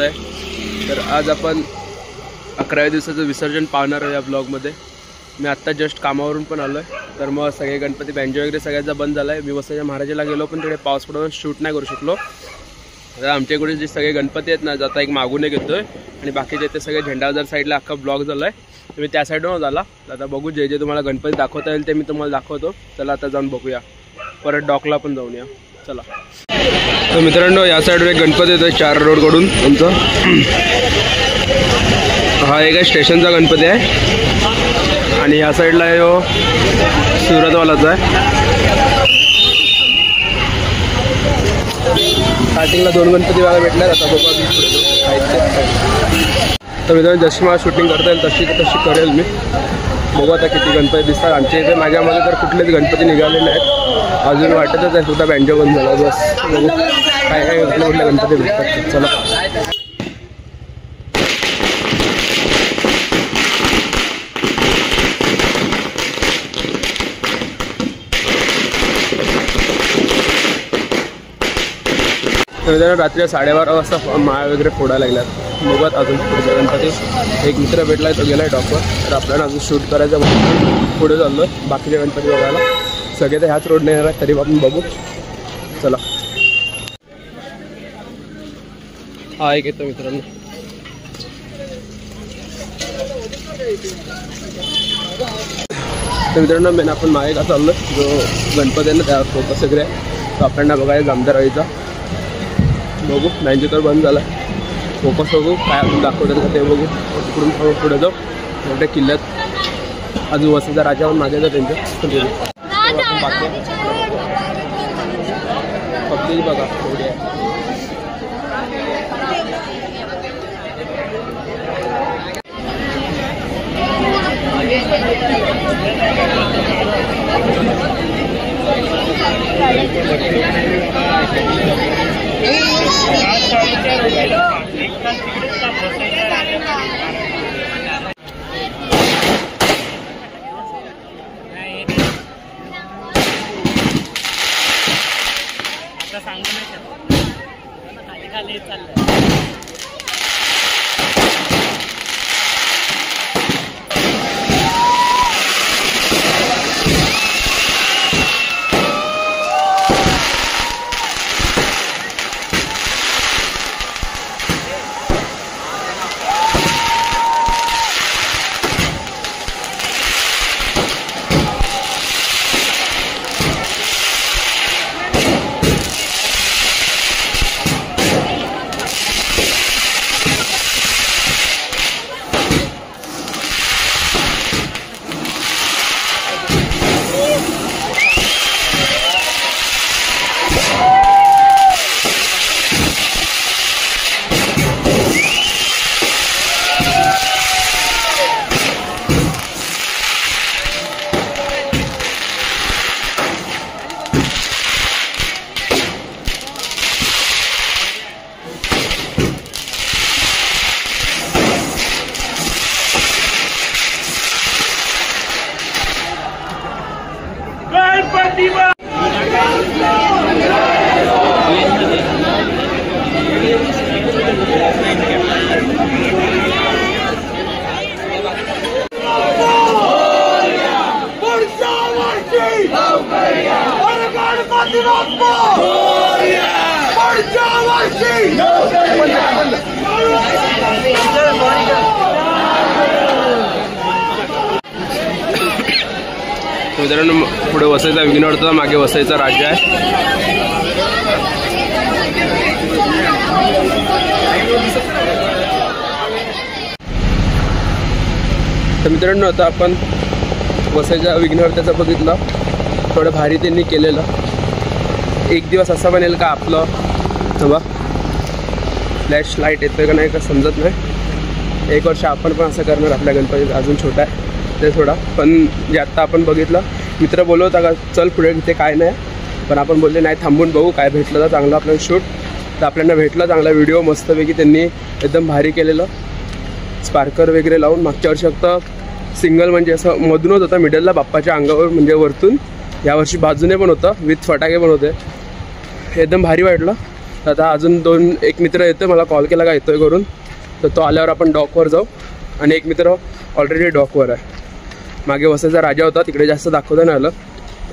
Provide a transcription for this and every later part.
तर आज आपण 11व्या दिवसाचं विसर्जन पाहणार आहे या ब्लॉगमध्ये। मी आत्ता जस्ट कामावरून पण आलो आहे। तर मग सगळे गणपती बँजो वगैरे सगळ्याचा बंद झाला आहे। मी वसईच्या महाराजाला गेलो पण तिकडे पाऊस पडून शूट नाही करू शकलो। तर आमच्याकडे जे सगळे गणपती आहेत ना, आता एक मागून एक येतोय आणि बाकीचे ते सगळे झेंडाबाजार साईडला अख्खा ब्लॉग झाला आहे। तर मी त्या साईडवरून झाला। आता बघू जे जे तुम्हाला गणपती दाखवता येईल ते मी तुम्हाला दाखवतो। चला आता जाऊन बघूया, परत डॉकला पण जाऊन या। चला तर मित्रांनो, या साईडवर एक गणपती येतोय 4 रोडकडून आमचा। हा एक स्टेशनचा गणपती आहे आणि या साईडला यो सुरतवालाचा आहे। स्टार्टिंगला 2 गणपती बघायला भेटले। आता बघा तर मित्रांनो, जशी मला शूटिंग करता येईल तशी करेल मी। बघू आता किती गणपती दिसतात आमच्या इथे। माझ्यामध्ये तर कुठलेच गणपती निघालेले आहेत अजून, वाटतच आहे सुद्धा बँजो बंद झाला। बस बघू काय काय कुठले गणपती भेटतात। चला रात्री 12:30 वाजता माळ वगैरे फोडायला लागल्यात। बघत अजून पुढचा गणपती। एक मित्र भेटलाय, तो गेलाय डॉकवर। तर आपल्याला अजून शूट करायचं म्हणून पुढे चाललो आहे बाकीचे गणपती बघायला। सगळे तर ह्याच रोडने येणार तरी आपण बघू। चला हा एक येतो मित्रांनो। तर मित्रांनो, मेन आपण मागे का चाललो जो गणपती आहे ना त्या फोकस वगैरे तो आपल्याला बघायला जामदारवाडीचा। बघू बँजो तर बंद झाला, फोकस बघू काय आपण दाखवतात का ते बघू। तिकडून पुढे जाऊ मोठ्या किल्ल्यात अजून वसईचा राजा पण मागे जातो त्यांच्या। पब्लिक बघा एवढी आहे। मित्रांनो, पुढे वसईचा विघ्नहर्ता, मागे वसईचा राजा आहे। तर मित्रांनो, आता आपण वसईच्या विघ्नहर्त्याचा बघितलं, थोडं भारी त्यांनी केलेलं। एक दिवस असा बनेल का आपलं तेव्हा फ्लॅश लाईट येतोय का नाही का समजत नाही। एक वर्ष आपण पण असं करणार आपल्या गणपतीत। अजून छोटा आहे ते थोडा, पण जे आत्ता आपण बघितलं, मित्र बोलवता का चल पुढे इथे काय नाही, पण आपण बोलले नाही थांबून बघू काय भेटलं तर चांगलं आपल्याला शूट। तर आपल्याला भेटला चांगला व्हिडिओ मस्तपैकी त्यांनी एकदम भारी केलेलं, स्पार्कर वगैरे लावून। मागच्या वर्षी फक्त सिंगल म्हणजे असं मधूनच होता, मिडलला बाप्पाच्या अंगावर म्हणजे वरतून। यावर्षी बाजूने पण होतं, विथ फटाके पण होते, एकदम भारी वाटलं। आता अजून एक मित्र येतोय, मला कॉल केला का येतोय करून, तर तो आल्यावर आपण डॉकवर जाऊ. आणि एक मित्र ऑलरेडी डॉकवर आहे. मागे वसईचा राजा होता, तिकडे जास्त दाखवता नाही आलं,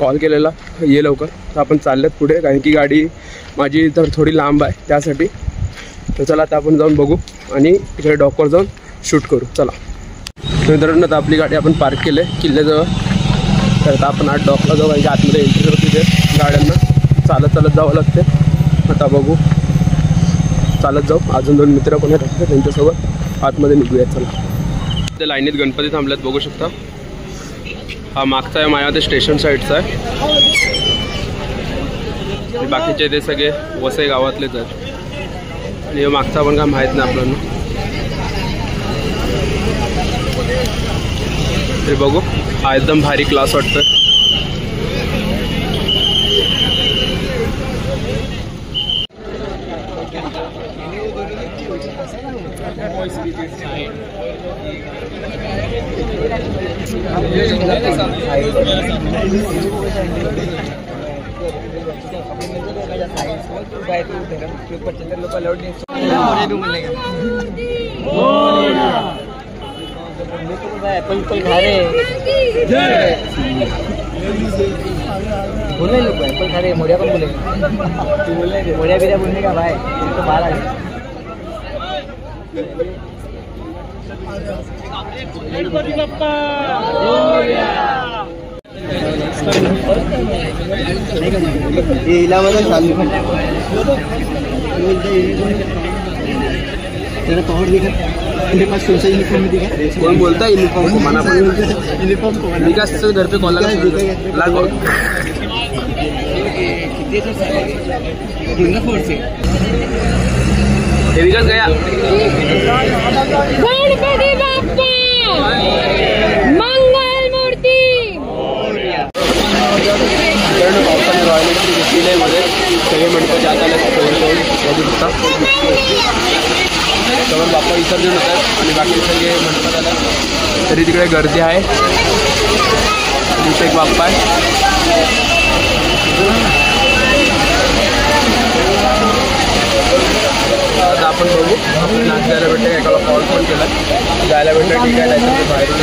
कॉल केलेला ये लवकर. तर आपण चाललेत पुढे, कारण की गाडी माझी तर थोडी लांब आहे त्यासाठी. तर चला आता आपण जाऊन बघू आणि तिकडे डॉकवर जाऊन शूट करू. चला मित्रांनो, आता आपली गाडी आपण पार्क केली आहे किल्ल्याजवळ. तर आता आपण आज डॉकला जाऊ, कारण की आतमध्ये एंट्री होती तिथे गाड्यांना चालत जावं लागते. आता बघू, चालत जाऊ. अजून 2 मित्र पण आहेत, त्यांच्यासोबत आतमध्ये निघूयात. चला ते लाईनीत गणपती थांबल्यात, बघू शकता. हा मागचा आहे माझ्या ते स्टेशन साईडचा आहे. बाकीचे ते सगळे वसई गावातलेच आहेत. आणि मागचा पण काय माहीत नाही आपल्याला. ते बघू, हा एकदम भारी क्लास वाटतं. एप्पल खा रहे बोलने लोग एप्पल खा रहे, मोड़िया कौन बोलेगा? मोड़िया बिरिया बोलने का भाई, तो बाहर आ गया. ये इलाहाबाद चालू तेरा पहाड़ दिखा, मेरे पास कौन सा यूनिफॉर्म दिखा? कौन बोलता है यूनिफॉर्म को? मना यूनिफॉर्म को विकास से घर पे कॉल लागो. विकास गया. गणपती बाप्पा मंगल मूर्ती. पावसाने रॉयल एनफील्ड घेतलेले मध्ये सगळे मंडप जात आले. बघू शकता तेव्हा बाप्पा विसर्जन होतात आणि बाकी सगळे मंडपात आले. तरी तिकडे गर्दी आहे. तिथे एक बाप्पा आहे. आता आपण बघू, नाच जायला भेटते. एकाला कॉल पण केला, जायला भेटलं ठीक आहे, नाही बाहेरून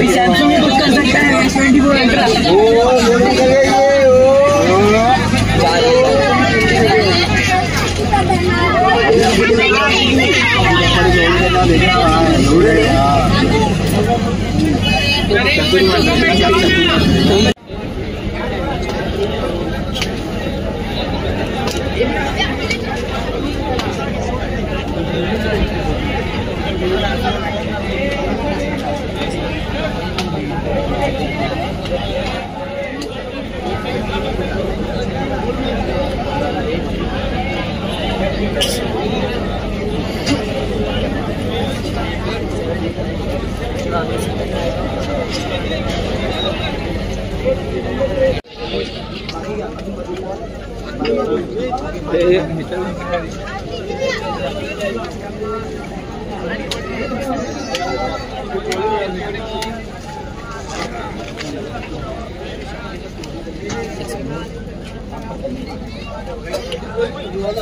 सैमसंग में कुछ कर सकता है S24 अल्ट्रा. नंतर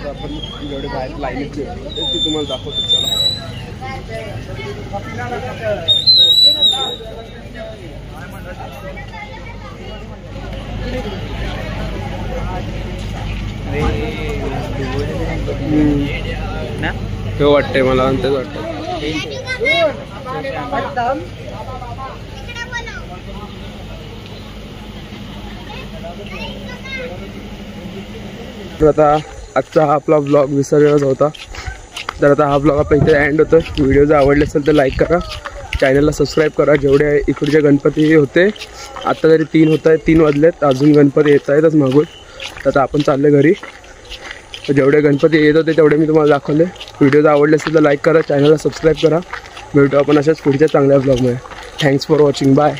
आपण जेवढे बाहेर लाईनीत ते तुम्हाला दाखवतो. चला हे वाटतंय मला तेच वाटतं. तर आता आजचा हा आपला ब्लॉग विसर्जनाचा होता. तर आता हा ब्लॉग आपल्या इथे एंड होतो. व्हिडिओ जर आवडले असेल तर लाईक करा, चॅनलला सबस्क्राईब करा. जेवढे इकडचे गणपती होते आत्ता तरी 3 होत आहेत, 3 वाजलेत, अजून गणपती येत आहेतच मागून. तर आता आपण चालले घरी. तर जेवढे गणपती येत होते तेवढे मी तुम्हाला दाखवले. व्हिडिओ जर आवडले असेल तर लाईक करा, चॅनलला सबस्क्राईब करा. भेटू आपण अशाच पुढच्या चांगल्या ब्लॉगमध्ये. Thanks for watching. बाय.